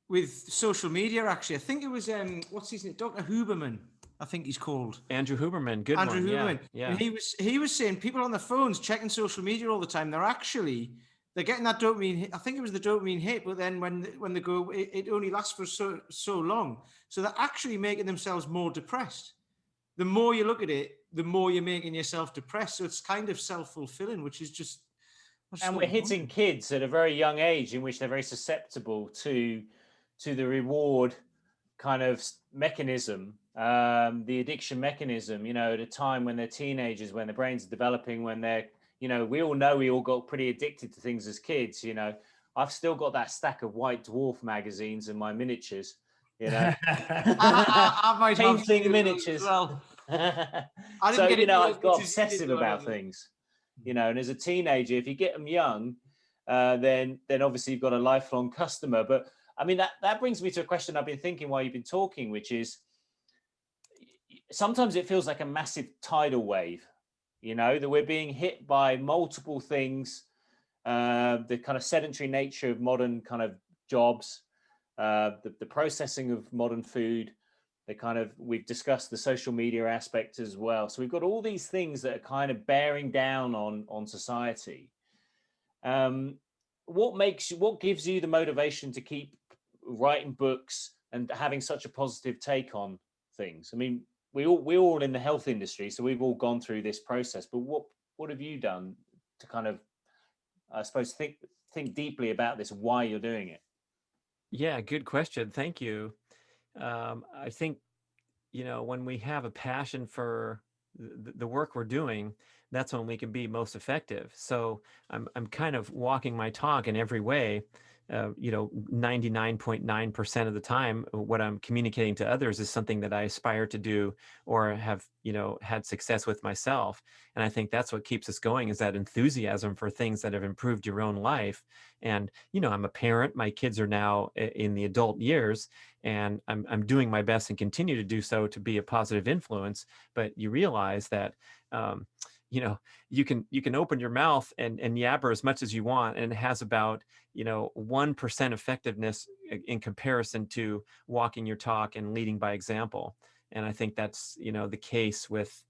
with social media, actually. I think it was what's his name, Dr. Huberman, I think he's called. Andrew Huberman, good Andrew one. Huberman. Yeah. And he was saying people on their phones checking social media all the time, they're getting that dopamine hit. I think it was the dopamine hit, but then when they go, it only lasts for so long. So they're actually making themselves more depressed. the more you look at it, the more you're making yourself depressed. So it's kind of self-fulfilling, which is just. And we're hitting kids at a very young age in which they're very susceptible to the reward kind of mechanism, the addiction mechanism, at a time when they're teenagers, when their brains are developing, when they're, we all got pretty addicted to things as kids. I've still got that stack of White Dwarf magazines and my miniatures, I might have painting miniatures. Well. So, I've got obsessive about things, and as a teenager, if you get them young, then obviously you've got a lifelong customer. But I mean, that brings me to a question I've been thinking while you've been talking, which is sometimes it feels like a massive tidal wave, that we're being hit by multiple things, the kind of sedentary nature of modern kind of jobs, the processing of modern food, we've discussed the social media aspect as well. So we've got all these things that are kind of bearing down on society. What gives you the motivation to keep writing books and having such a positive take on things? I mean, we're all in the health industry, so we've all gone through this process. But what have you done to kind of, I suppose, think deeply about this? Why you're doing it? Yeah, good question. Thank you. I think, when we have a passion for the work we're doing, that's when we can be most effective. So I'm kind of walking my talk in every way. 99.9% of the time, what I'm communicating to others is something that I aspire to do or have, had success with myself. And I think that's what keeps us going, is that enthusiasm for things that have improved your own life. And, I'm a parent. My kids are now in the adult years, and I'm doing my best and continue to do so to be a positive influence. But you realize that, you can open your mouth and yabber as much as you want, and it has about 1% effectiveness in comparison to walking your talk and leading by example. And I think that's the case with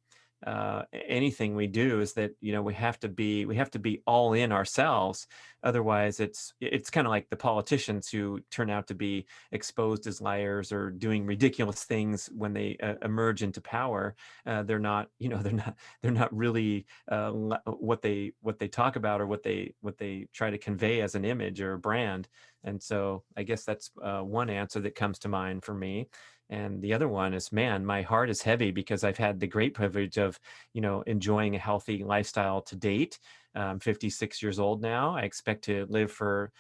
anything we do, is that we have to be all in ourselves. Otherwise it's kind of like the politicians who turn out to be exposed as liars or doing ridiculous things when they emerge into power. They're not they're not really what they talk about, or what they try to convey as an image or a brand. And so I guess that's one answer that comes to mind for me. And the other one is, man, my heart is heavy because I've had the great privilege of, enjoying a healthy lifestyle to date. I'm 56 years old now. I expect to live for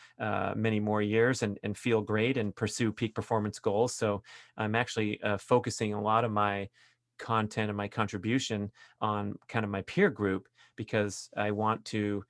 many more years and feel great and pursue peak performance goals. So I'm actually focusing a lot of my content and my contribution on kind of my peer group, because I want to,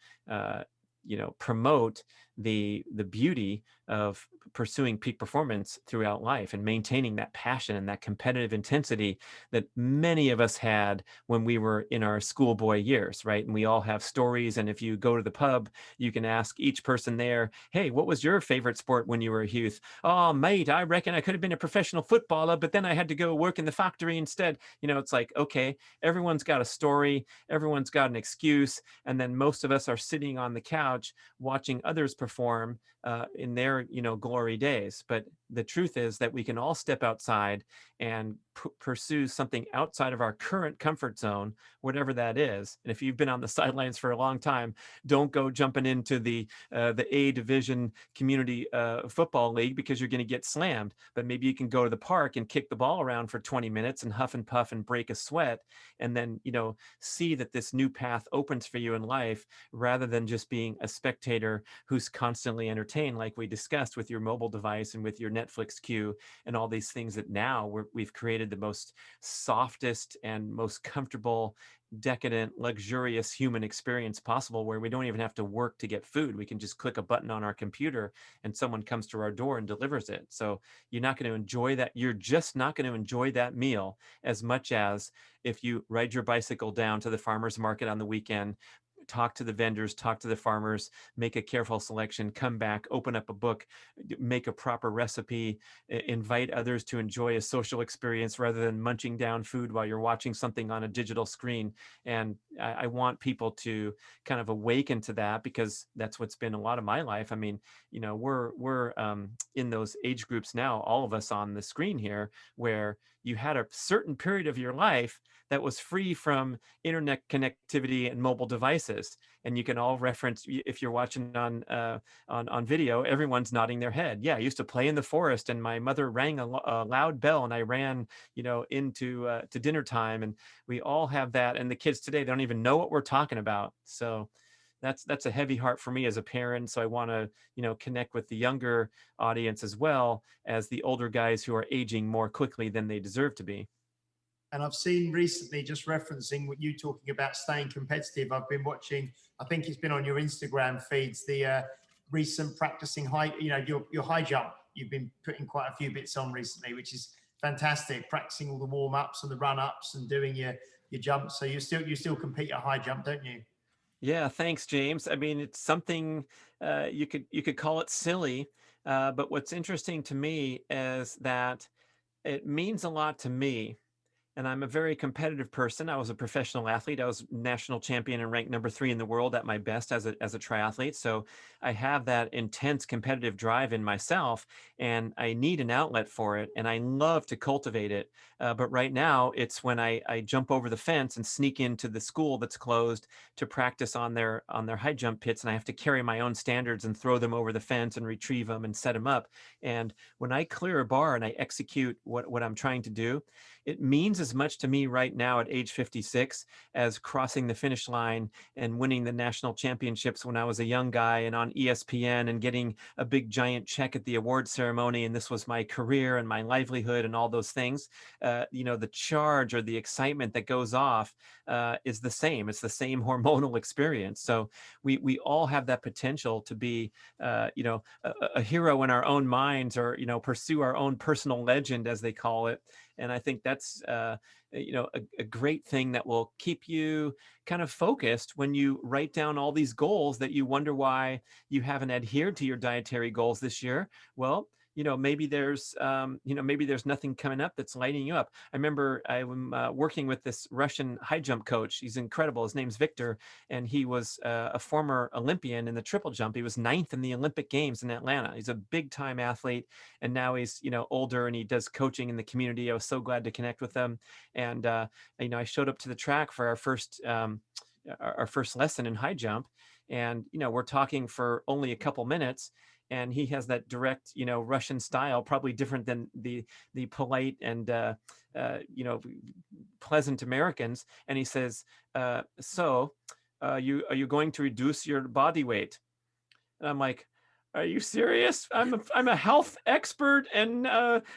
promote the beauty of pursuing peak performance throughout life and maintaining that passion and that competitive intensity that many of us had when we were in our schoolboy years, right? And we all have stories. And if you go to the pub, you can ask each person there, hey, what was your favorite sport when you were a youth? Oh, mate, I reckon I could have been a professional footballer, but then I had to go work in the factory instead. It's like, okay, everyone's got a story, everyone's got an excuse. And then most of us are sitting on the couch watching others perform in their glory days. But the truth is that we can all step outside and pursue something outside of our current comfort zone, whatever that is. And if you've been on the sidelines for a long time, don't go jumping into the A division community football league, because you're going to get slammed. But maybe you can go to the park and kick the ball around for 20 minutes and huff and puff and break a sweat, and then see that this new path opens for you in life, rather than just being a spectator who's constantly entertained, like we discussed, with your mobile device and with your Netflix queue and all these things that now we've created the most softest and most comfortable, decadent, luxurious human experience possible, where we don't even have to work to get food. We can just click a button on our computer and someone comes to our door and delivers it. So you're not going to enjoy that. You're just not going to enjoy that meal as much as if you ride your bicycle down to the farmer's market on the weekend, talk to the vendors, talk to the farmers, make a careful selection, come back, open up a book, make a proper recipe, invite others to enjoy a social experience rather than munching down food while you're watching something on a digital screen. And I want people to kind of awaken to that, because that's what's been a lot of my life. I mean, we're in those age groups now, all of us on the screen here, where you had a certain period of your life that was free from internet connectivity and mobile devices. And you can all reference, if you're watching on video, everyone's nodding their head. Yeah, I used to play in the forest, and my mother rang a loud bell, and I ran, into to dinner time. And we all have that. And the kids today, they don't even know what we're talking about. So that's a heavy heart for me as a parent. So I want to, connect with the younger audience as well as the older guys who are aging more quickly than they deserve to be. And I've seen recently, just referencing what you talking about staying competitive, I've been watching, I think it's been on your Instagram feeds, the recent practicing your high jump. You've been putting quite a few bits on recently, which is fantastic. Practicing all the warm ups and the run ups and doing your jumps. So you still compete at high jump, don't you? Yeah, thanks, James. I mean, it's something you could call it silly, but what's interesting to me is that it means a lot to me. And I'm a very competitive person. I was a professional athlete. I was national champion and ranked number 3 in the world at my best as a triathlete. So I have that intense competitive drive in myself, and I need an outlet for it. And I love to cultivate it. But right now, it's when I jump over the fence and sneak into the school that's closed to practice on their high jump pits, and I have to carry my own standards and throw them over the fence and retrieve them and set them up. And when I clear a bar and I execute what I'm trying to do, it means as much to me right now at age 56 as crossing the finish line and winning the national championships when I was a young guy and on ESPN and getting a big giant check at the award ceremony. And this was my career and my livelihood and all those things. The charge or the excitement that goes off is the same. It's the same hormonal experience. So we all have that potential to be, a hero in our own minds, or, pursue our own personal legend, as they call it. And I think that's, a great thing that will keep you kind of focused when you write down all these goals that you wonder why you haven't adhered to your dietary goals this year. Well, maybe there's nothing coming up that's lighting you up. I remember I'm working with this Russian high jump coach. He's incredible. His name's Victor, and he was a former Olympian in the triple jump. He was 9th in the Olympic Games in Atlanta. He's a big time athlete, and now he's older, and he does coaching in the community. I was so glad to connect with him, and I showed up to the track for our first lesson in high jump, and we're talking for only a couple minutes. And he has that direct, Russian style, probably different than the polite and pleasant Americans. And he says, "So, are you going to reduce your body weight?" And I'm like, "Are you serious? I'm a health expert and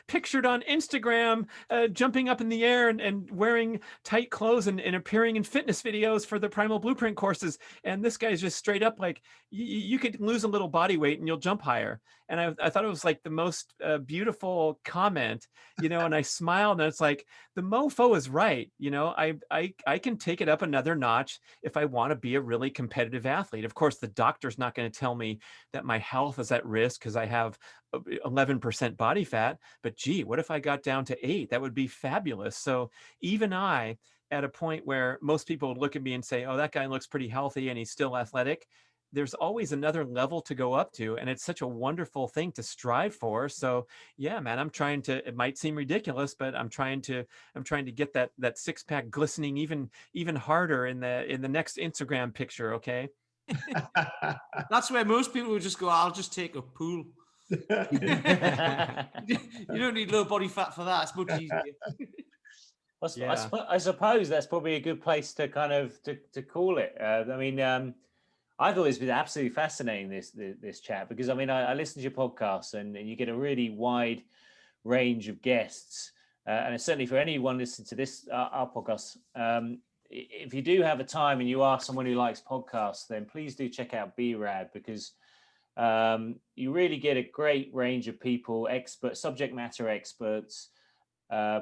pictured on Instagram, jumping up in the air and wearing tight clothes and appearing in fitness videos for the Primal Blueprint courses. And this guy's just straight up like, you could lose a little body weight and you'll jump higher." And I thought it was like the most beautiful comment, and I smiled, and it's like, the mofo is right. I can take it up another notch if I want to be a really competitive athlete. Of course, the doctor's not going to tell me that my health is at risk because I have 11% body fat. But gee, what if I got down to 8? That would be fabulous. So even I, at a point where most people would look at me and say, "Oh, that guy looks pretty healthy and he's still athletic," there's always another level to go up to. And it's such a wonderful thing to strive for. So yeah, man, it might seem ridiculous, but I'm trying to get that six pack glistening even harder in the next Instagram picture. Okay. That's where most people would just go, "I'll just take a pool." You don't need low body fat for that. It's much easier. Yeah. I suppose that's probably a good place to kind of to call it. I thought it's been absolutely fascinating, this chat, because I listen to your podcast and you get a really wide range of guests, and certainly for anyone listening to this our podcast, if you do have a time and you are someone who likes podcasts, then please do check out b.rad, because you really get a great range of people, subject matter experts,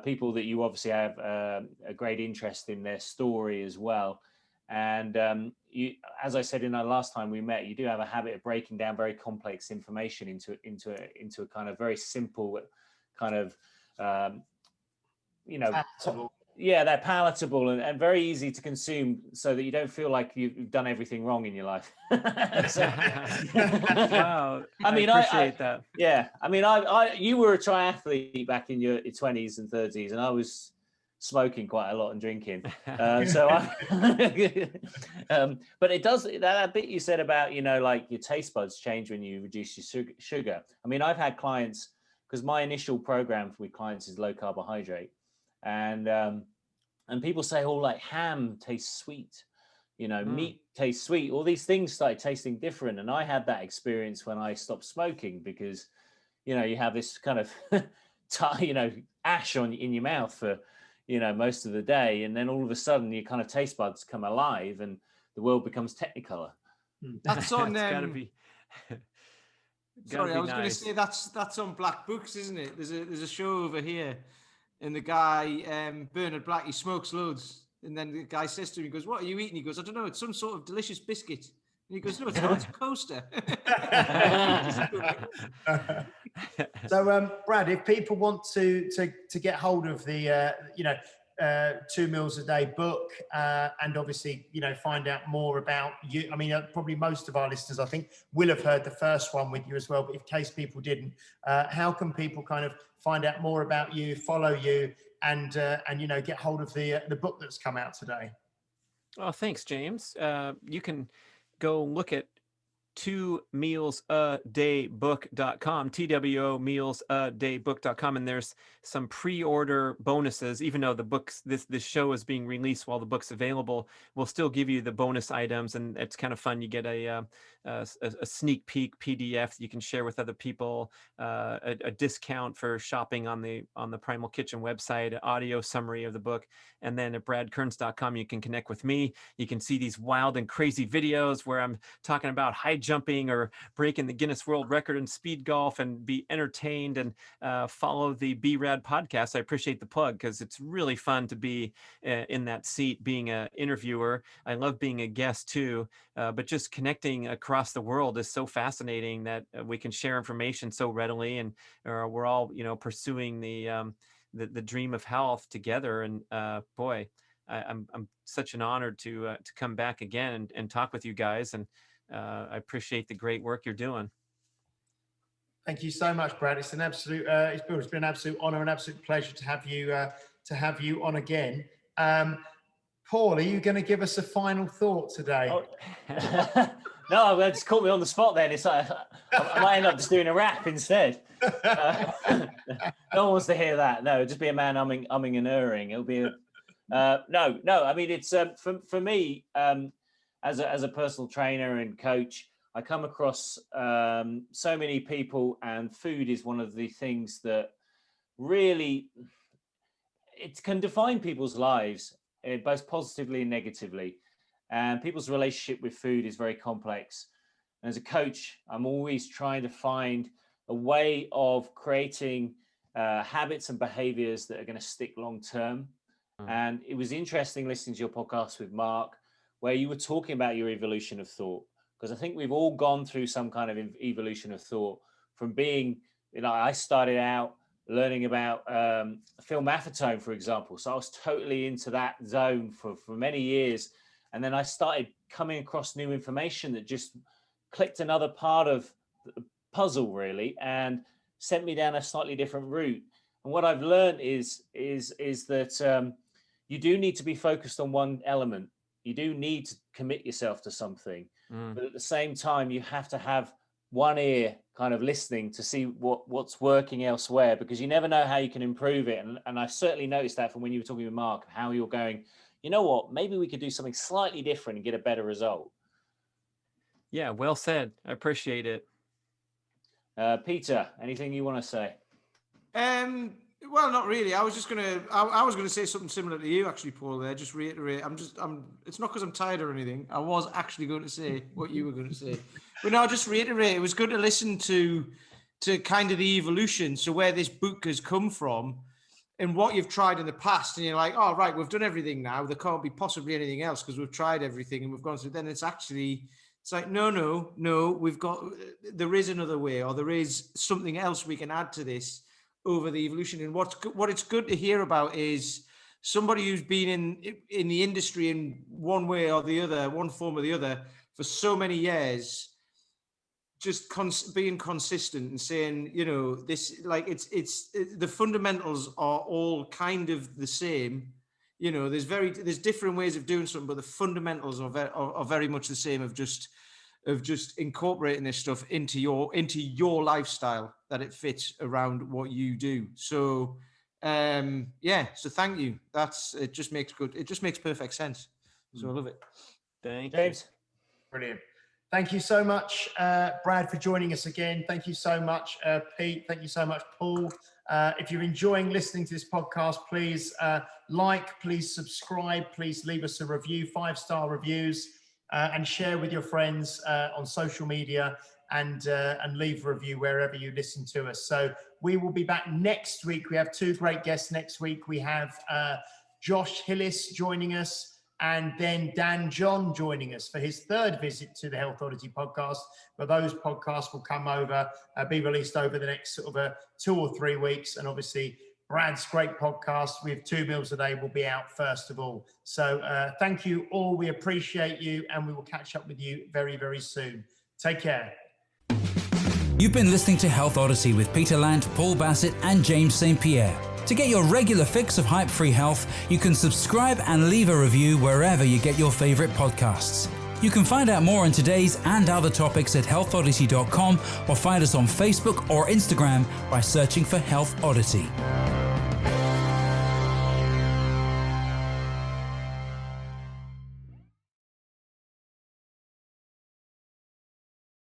people that you obviously have a great interest in their story as well. And you, as I said in our last time we met, you do have a habit of breaking down very complex information into a kind of very simple kind of they're palatable and very easy to consume, so that you don't feel like you've done everything wrong in your life. Wow, I mean, I appreciate that. Yeah, I mean, you were a triathlete back in your 20s and 30s, and I was smoking quite a lot and drinking. But it does, that bit you said about, like your taste buds change when you reduce your sugar. I mean, I've had clients, because my initial program with clients is low carbohydrate, and people say, oh, like ham tastes sweet, meat tastes sweet. All these things started tasting different. And I had that experience when I stopped smoking, because, you have this kind of, ash in your mouth for, most of the day. And then all of a sudden your kind of taste buds come alive and the world becomes Technicolor. That's on, gotta be. Sorry, I was going to say that's on Black Books, isn't it? There's a show over here, and the guy Bernard Black, he smokes loads, and then the guy says to him, he goes, "What are you eating?" He goes, "I don't know. It's some sort of delicious biscuit." And he goes, "No, it's not. It's a coaster." So, Brad, if people want to get hold of the 2 Meals a Day book, and obviously find out more about you, I mean, probably most of our listeners, I think, will have heard the first one with you as well, but in case people didn't, how can people kind of find out more about you, follow you, and get hold of the book that's come out today? Oh, thanks, James. You can go look at 2mealsadaybook.com, TWOmealsadaybook.com, and there's some pre-order bonuses. Even though the books, this show is being released while the book's available, we'll still give you the bonus items, and it's kind of fun. You get a sneak peek PDF that you can share with other people, a discount for shopping on the Primal Kitchen website, an audio summary of the book, and then at bradkearns.com you can connect with me. You can see these wild and crazy videos where I'm talking about high jumping or breaking the Guinness World Record in speed golf, and be entertained, and follow the b.rad podcast. I appreciate the plug, because it's really fun to be in that seat, being an interviewer. I love being a guest too, but just connecting across the world is so fascinating that we can share information so readily, and we're all pursuing the dream of health together. And boy, I'm such an honor to come back again and talk with you guys, and I appreciate the great work you're doing. Thank you so much, Brad. It's an absolute it's been an absolute honor and absolute pleasure to have you on again. Paul, are you going to give us a final thought today? Oh. No, that just caught me on the spot then. It's like I might end up just doing a rap instead. No one wants to hear that. No, just be a man umming and erring. It'll be no. I mean, it's for me, as a personal trainer and coach, I come across so many people, and food is one of the things that really it can define people's lives, both positively and negatively. And people's relationship with food is very complex. And as a coach, I'm always trying to find a way of creating habits and behaviors that are going to stick long term. And it was interesting listening to your podcast with Mark, where you were talking about your evolution of thought, because I think we've all gone through some kind of evolution of thought, from being, I started out learning about film acetone, for example. So I was totally into that zone for many years. And then I started coming across new information that just clicked another part of the puzzle, really, and sent me down a slightly different route. And what I've learned is that you do need to be focused on one element. You do need to commit yourself to something. But at the same time, you have to have one ear kind of listening to see what's working elsewhere, because you never know how you can improve it. And I certainly noticed that from when you were talking with Mark, how you're going, you know what, maybe we could do something slightly different and get a better result. Yeah, well said. I appreciate it. Peter, anything you want to say? Well, not really. I was just I was gonna say something similar to you, actually, Paul. There, just reiterate. It's not because I'm tired or anything. I was actually going to say what you were going to say, but no, just reiterate. It was good to listen to kind of the evolution. So where this book has come from, and what you've tried in the past, and you're like, oh, right, we've done everything now. There can't be possibly anything else because we've tried everything and we've gone through. Then it's like, no, there is another way, or there is something else we can add to this over the evolution. And what it's good to hear about is somebody who's been in the industry in one way or the other, one form or the other, for so many years, just being consistent and saying, this, like, it's the fundamentals are all kind of the same. There's different ways of doing something, but the fundamentals are very much the same, of just incorporating this stuff into your lifestyle, that it fits around what you do. So so thank you. It just makes perfect sense. So I love it. Thank James. you. Brilliant. Thank you so much, Brad, for joining us again. Thank you so much, Pete. Thank you so much, Paul. If you're enjoying listening to this podcast, please please subscribe, please leave us a review, 5-star reviews, and share with your friends on social media, and leave a review wherever you listen to us. So we will be back next week. We have 2 great guests next week. We have Josh Hillis joining us, and then Dan John joining us for his 3rd visit to the Health Oddity podcast. But those podcasts will be released over the next sort of 2 or 3 weeks. And obviously, Brad's great podcast with 2 Meals a Day will be out first of all. So thank you all. We appreciate you, and we will catch up with you very, very soon. Take care. You've been listening to Health Odyssey with Peter Lant, Paul Bassett, and James St. Pierre. To get your regular fix of hype-free health, you can subscribe and leave a review wherever you get your favorite podcasts. You can find out more on today's and other topics at healthodyssey.com, or find us on Facebook or Instagram by searching for Health Odyssey.